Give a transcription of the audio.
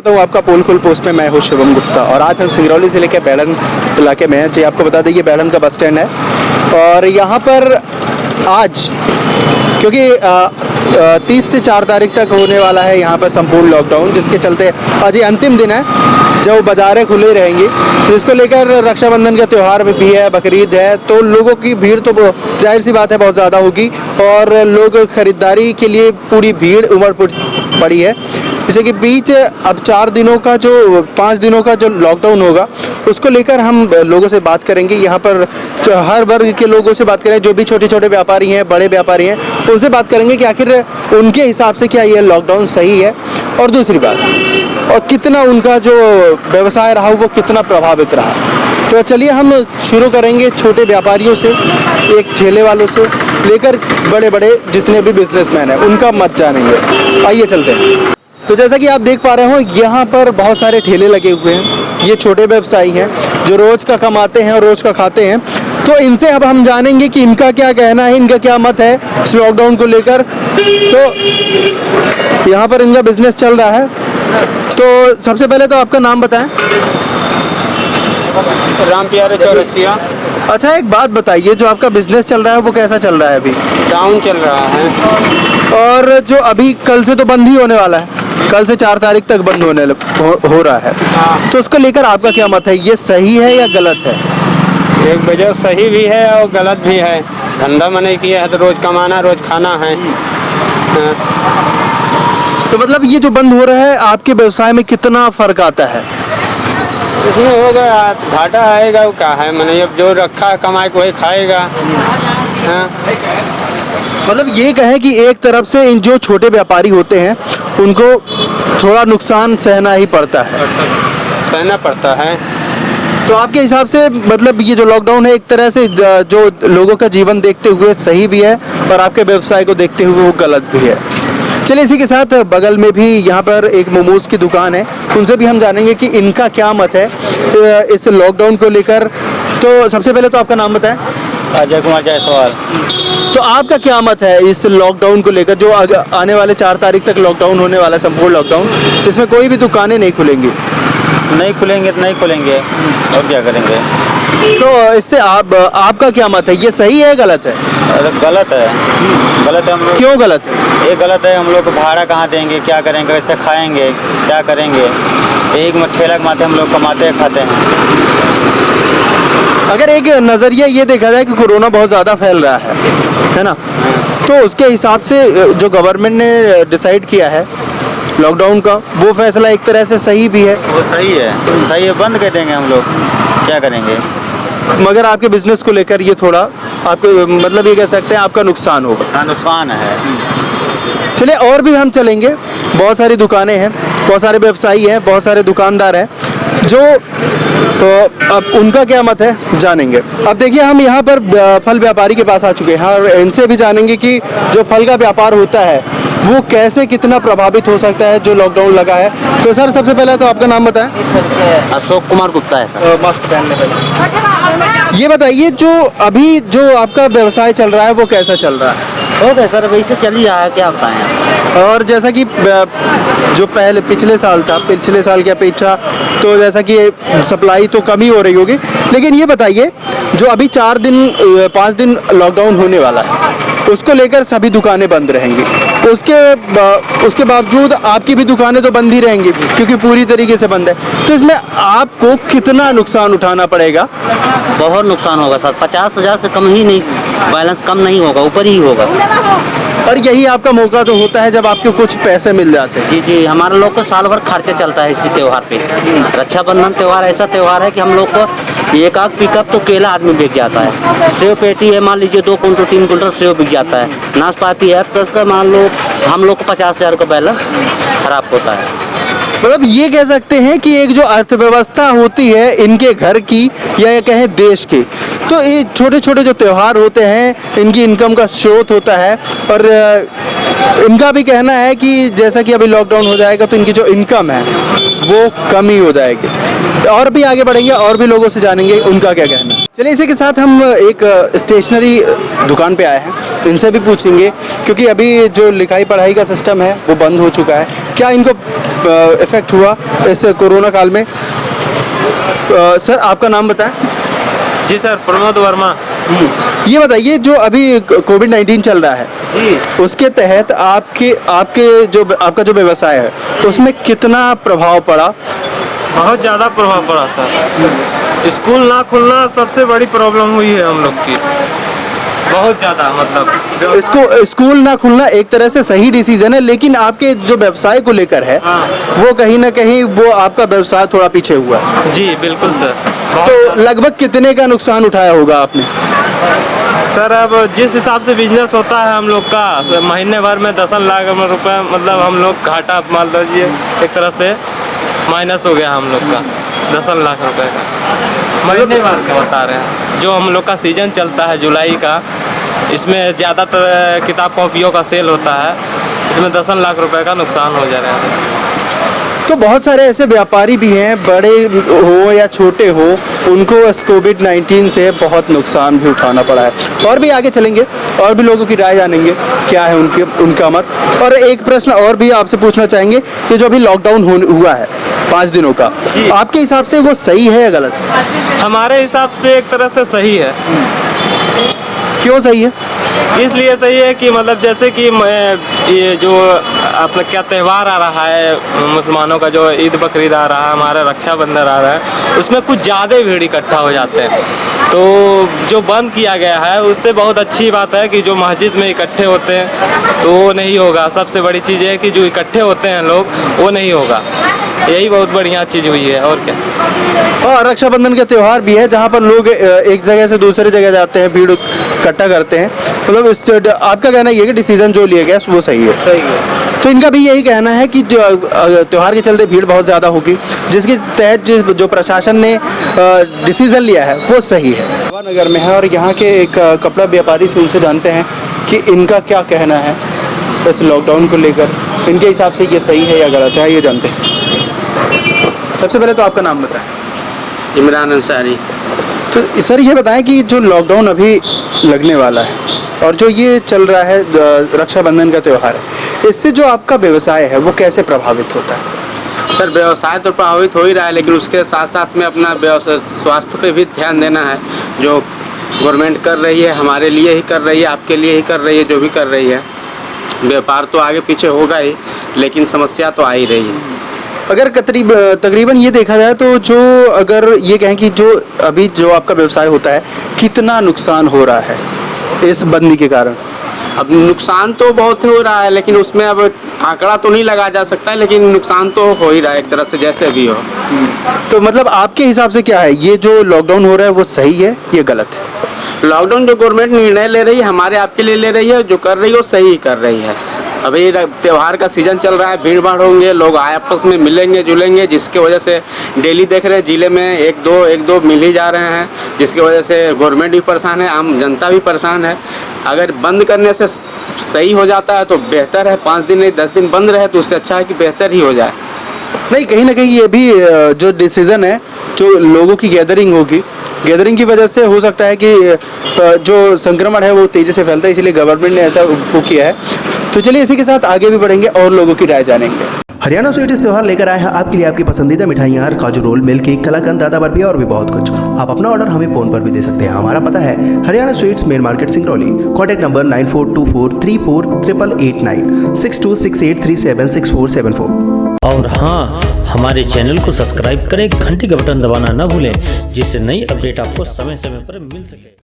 करता हूँ आपका पोलखुल पोस्ट में। मैं हूँ शिवम गुप्ता और आज हम सिंगरौली ज़िले के बैलन इलाके में हैं। जी आपको बता दें ये बैलन का बस स्टैंड है और यहाँ पर आज क्योंकि 30 से 4 तारीख तक होने वाला है यहाँ पर संपूर्ण लॉकडाउन, जिसके चलते आज ये अंतिम दिन है जब बाज़ारें खुली रहेंगी। तो इसको लेकर रक्षाबंधन का त्यौहार भी है, बकरीद है, तो लोगों की भीड़ तो जाहिर सी बात है बहुत ज़्यादा होगी और लोग ख़रीदारी के लिए पूरी भीड़ उमड़ पड़ी है। इसी के बीच अब 5 दिनों का जो लॉकडाउन होगा उसको लेकर हम लोगों से बात करेंगे। यहाँ पर हर वर्ग के लोगों से बात करें, जो भी छोटे छोटे व्यापारी हैं, बड़े व्यापारी हैं, उनसे बात करेंगे कि आखिर उनके हिसाब से क्या ये लॉकडाउन सही है और दूसरी बात और कितना उनका जो व्यवसाय रहा वो कितना प्रभावित रहा। तो चलिए हम शुरू करेंगे छोटे व्यापारियों से, एक ठेले वालों से लेकर बड़े बड़े जितने भी बिजनेसमैन हैं उनका मत जानेंगे। आइए चलते हैं। तो जैसा कि आप देख पा रहे हो यहाँ पर बहुत सारे ठेले लगे हुए हैं। ये छोटे व्यवसायी हैं जो रोज़ का कमाते हैं और रोज़ का खाते हैं। तो इनसे अब हम जानेंगे कि इनका क्या कहना है, इनका क्या मत है इस लॉकडाउन को लेकर। तो यहाँ पर इनका बिजनेस चल रहा है। तो सबसे पहले तो आपका नाम बताएं। राम प्यारे चौरसिया। अच्छा एक बात बताइए, जो आपका बिजनेस चल रहा है वो कैसा चल रहा है? अभी डाउन चल रहा है। और जो अभी कल से तो बंद ही होने वाला है, कल से 4 तारीख तक बंद हो रहा है। हाँ। तो उसको लेकर आपका क्या मत है, ये सही है या गलत है? एक वजह सही भी है और गलत भी है। धंधा मैंने किया है तो रोज कमाना रोज खाना है। हाँ। तो मतलब ये जो बंद हो रहा है आपके व्यवसाय में कितना फर्क आता है? इसमें होगा घाटा आएगा, वो क्या है, मैंने अब जो रखा है कमाई को वही खाएगा। हाँ। मतलब ये कहें कि एक तरफ से इन जो छोटे व्यापारी होते हैं उनको थोड़ा नुकसान सहना ही पड़ता है। सहना पड़ता है। तो आपके हिसाब से मतलब ये जो लॉकडाउन है एक तरह से जो लोगों का जीवन देखते हुए सही भी है और आपके व्यवसाय को देखते हुए वो गलत भी है। चलिए इसी के साथ बगल में भी यहाँ पर एक मोमोज की दुकान है, उनसे भी हम जानेंगे कि इनका क्या मत है इस लॉकडाउन को लेकर। तो सबसे पहले तो आपका नाम बताएं। अजय कुमार जायसवाल। तो आपका क्या मत है इस लॉकडाउन को लेकर, जो आने वाले 4 तारीख तक लॉकडाउन होने वाला है, संपूर्ण लॉकडाउन, इसमें कोई भी दुकानें नहीं खुलेंगी? नहीं खुलेंगे तो नहीं खुलेंगे और क्या करेंगे। तो इससे आपका क्या मत है, ये सही है गलत है? गलत है। गलत है। हम लोग क्यों गलत है? ये गलत है। हम लोग को भाड़ा कहाँ देंगे, क्या करेंगे, कैसे खाएंगे, क्या करेंगे। एक ठेला के माथे हम लोग कमाते हैं, खाते हैं। अगर एक नज़रिया ये देखा जाए कि कोरोना बहुत ज़्यादा फैल रहा है ना, तो उसके हिसाब से जो गवर्नमेंट ने डिसाइड किया है लॉकडाउन का, वो फैसला एक तरह से सही भी है। वो सही है, सही है। बंद कर देंगे हम लोग, क्या करेंगे। मगर आपके बिजनेस को लेकर ये थोड़ा आपको मतलब ये कह सकते हैं आपका नुकसान होगा। हाँ, नुकसान है। चलिए और भी हम चलेंगे। बहुत सारी दुकानें हैं, बहुत सारे व्यवसायी हैं, बहुत सारे दुकानदार हैं जो तो अब उनका क्या मत है जानेंगे। अब देखिए हम यहाँ पर फल व्यापारी के पास आ चुके हैं और इनसे भी जानेंगे कि जो फल का व्यापार होता है वो कैसे कितना प्रभावित हो सकता है जो लॉकडाउन लगा है। तो सर सबसे पहले तो आपका नाम बताएं। अशोक कुमार गुप्ता है सर। मास्क पहनने पहले ये बताइए, जो अभी जो आपका व्यवसाय चल रहा है वो कैसा चल रहा है? हो गया सर, वही से चल ही रहा है, क्या बताएं। और जैसा कि जो पिछले साल था, पिछले साल की अपेक्षा तो जैसा कि सप्लाई तो कम ही हो रही होगी, लेकिन ये बताइए जो अभी 5 दिन लॉकडाउन होने वाला है उसको लेकर सभी दुकानें बंद रहेंगी, उसके बावजूद आपकी भी दुकानें तो बंद ही रहेंगी क्योंकि पूरी तरीके से बंद है। तो इसमें आपको कितना नुकसान उठाना पड़ेगा? बहुत नुकसान होगा सर। 50,000 से कम ही नहीं, बैलेंस कम नहीं होगा, ऊपर ही होगा। और यही आपका मौका तो होता है जब आपके कुछ पैसे मिल जाते हैं। जी जी, हमारे लोग को साल भर खर्चा चलता है इसी त्योहार पे। रक्षाबंधन त्योहार ऐसा त्योहार है कि हम लोग को एक आध पिकअप तो केला आदमी बिक जाता है। सेव पेटी है, मान लीजिए 2 कुंटल 3 कुंटल सेव बिक जाता है। नाशपाती है तो उसका मान लो हम लोग को 50,000 का बैलेंस खराब होता है। मतलब ये कह सकते हैं कि एक जो अर्थव्यवस्था होती है इनके घर की या ये कहें देश की, तो ये छोटे छोटे जो त्यौहार होते हैं इनकी इनकम का स्रोत होता है। और इनका भी कहना है कि जैसा कि अभी लॉकडाउन हो जाएगा तो इनकी जो इनकम है वो कम ही हो जाएगी। और भी आगे बढ़ेंगे और भी लोगों से जानेंगे उनका क्या कहना है। चलिए इसी के साथ हम एक स्टेशनरी दुकान पे आए हैं, तो इनसे भी पूछेंगे क्योंकि अभी जो लिखाई पढ़ाई का सिस्टम है वो बंद हो चुका है। क्या इनको इफेक्ट हुआ इस कोरोना काल में? सर आपका नाम बताएं। जी सर, प्रमोद वर्मा। ये बताइए, जो अभी कोविड-19 चल रहा है जी, उसके तहत आपका जो व्यवसाय है उसमें कितना प्रभाव पड़ा? बहुत ज़्यादा प्रभाव पड़ा सर। स्कूल ना खुलना सबसे बड़ी प्रॉब्लम हुई है हम लोग की, बहुत ज़्यादा। मतलब इसको स्कूल ना खुलना एक तरह से सही डिसीजन है, लेकिन आपके जो व्यवसाय को लेकर है हाँ। वो कहीं ना कहीं वो आपका व्यवसाय थोड़ा पीछे हुआ है। जी बिल्कुल सर। तो लगभग कितने का नुकसान उठाया होगा आपने? सर अब जिस हिसाब से बिजनेस होता है हम लोग का, तो महीने भर में 10 लाख रुपए, मतलब हम लोग घाटा मान लीजिए एक तरह से माइनस हो गया हम लोग का 10 लाख रुपए का। महीने भर का बता रहे हैं। जो हम लोग का सीजन चलता है जुलाई का, इसमें ज़्यादातर किताब कॉपियों का सेल होता है, इसमें 10 लाख रुपए का नुकसान हो जा रहा है। तो बहुत सारे ऐसे व्यापारी भी हैं, बड़े हो या छोटे हो, उनको इस कोविड-19 से बहुत नुकसान भी उठाना पड़ा है। और भी आगे चलेंगे और भी लोगों की राय जानेंगे क्या है उनका मत। और एक प्रश्न और भी आपसे पूछना चाहेंगे कि जो अभी लॉकडाउन हुआ है 5 दिनों का, आपके हिसाब से वो सही है या गलत? हमारे हिसाब से एक तरह से सही है। क्यों सही है? इसलिए सही है कि मतलब जैसे कि ये जो अपना क्या त्यौहार आ रहा है मुसलमानों का, जो ईद बकरीद आ रहा है, हमारा रक्षाबंधन आ रहा है, उसमें कुछ ज़्यादा भीड़ इकट्ठा हो जाते हैं। तो जो बंद किया गया है उससे बहुत अच्छी बात है कि जो मस्जिद में इकट्ठे होते हैं तो वो नहीं होगा। सबसे बड़ी चीज़ है कि जो इकट्ठे होते हैं लोग, वो नहीं होगा। यही बहुत बढ़िया चीज़ हुई है। और क्या। और रक्षाबंधन का त्यौहार भी है जहाँ पर लोग एक जगह से दूसरी जगह जाते हैं, भीड़ इकट्ठा करते हैं। मतलब इस आपका कहना ये है कि डिसीजन जो लिया गया वो सही है? सही है। तो इनका भी यही कहना है कि जो त्यौहार के चलते भीड़ बहुत ज़्यादा होगी, जिसके तहत जो प्रशासन ने डिसीजन लिया है वो सही है। नगर में है और यहाँ के एक कपड़ा व्यापारी से उनसे जानते हैं कि इनका क्या कहना है इस लॉकडाउन को लेकर। इनके हिसाब से ये सही है या गलत है, ये जानते हैं। सबसे पहले तो आपका नाम बताएं। इमरान अंसारी। तो सर ये बताएं कि जो लॉकडाउन अभी लगने वाला है और जो ये चल रहा है रक्षाबंधन का त्यौहार है, इससे जो आपका व्यवसाय है वो कैसे प्रभावित होता है? सर व्यवसाय तो प्रभावित हो ही रहा है, लेकिन उसके साथ साथ में अपना व्यवसाय स्वास्थ्य पे भी ध्यान देना है। जो गवर्नमेंट कर रही है हमारे लिए ही कर रही है, आपके लिए ही कर रही है, जो भी कर रही है। व्यापार तो आगे पीछे होगा ही, लेकिन समस्या तो आ ही रही है। अगर तकरीबन ये देखा जाए तो जो अगर ये कहें कि जो अभी जो आपका व्यवसाय होता है कितना नुकसान हो रहा है इस बंदी के कारण? अब नुकसान तो बहुत हो रहा है, लेकिन उसमें अब आंकड़ा तो नहीं लगाया जा सकता है, लेकिन नुकसान तो हो ही रहा है एक तरह से, जैसे भी हो। तो मतलब आपके हिसाब से क्या है, ये जो लॉकडाउन हो रहा है वो सही है या गलत है? लॉकडाउन जो गवर्नमेंट निर्णय ले रही है हमारे आपके लिए ले रही है, जो कर रही है वो सही कर रही है। अभी त्यौहार का सीजन चल रहा है, भीड़ भाड़ होंगे, लोग आपस में मिलेंगे जुलेंगे, जिसके वजह से डेली देख रहे हैं जिले में एक दो मिल ही जा रहे हैं, जिसकी वजह से गवर्नमेंट भी परेशान है, आम जनता भी परेशान है। अगर बंद करने से सही हो जाता है तो बेहतर है, 5 दिन नहीं 10 दिन बंद रहे तो उससे अच्छा है कि बेहतर ही हो जाए। नहीं, कहीं ना कहीं ये भी जो डिसीजन है, जो लोगों की गैदरिंग होगी, गैदरिंग की वजह से हो सकता है कि जो संक्रमण है वो तेज़ी से फैलता है, इसलिए गवर्नमेंट ने ऐसा वो किया है। तो चलिए इसी के साथ आगे भी बढ़ेंगे और लोगों की राय जानेंगे। हरियाणा स्वीट्स त्योहार लेकर आए हैं आपके लिए आपकी पसंदीदा मिठाइयाँ, काजू रोल, मिल्क केक, कलाकंद, दादा बर्फी और भी बहुत कुछ। आप अपना ऑर्डर हमें फोन पर भी दे सकते हैं। हमारा पता है Haryana sweets main market Singrauli. Contact number 9424348889 6268376474। और हाँ, हमारे चैनल को सब्सक्राइब करें, घंटी का बटन दबाना न भूलें, जिससे नई अपडेट आपको समय समय पर मिल सके।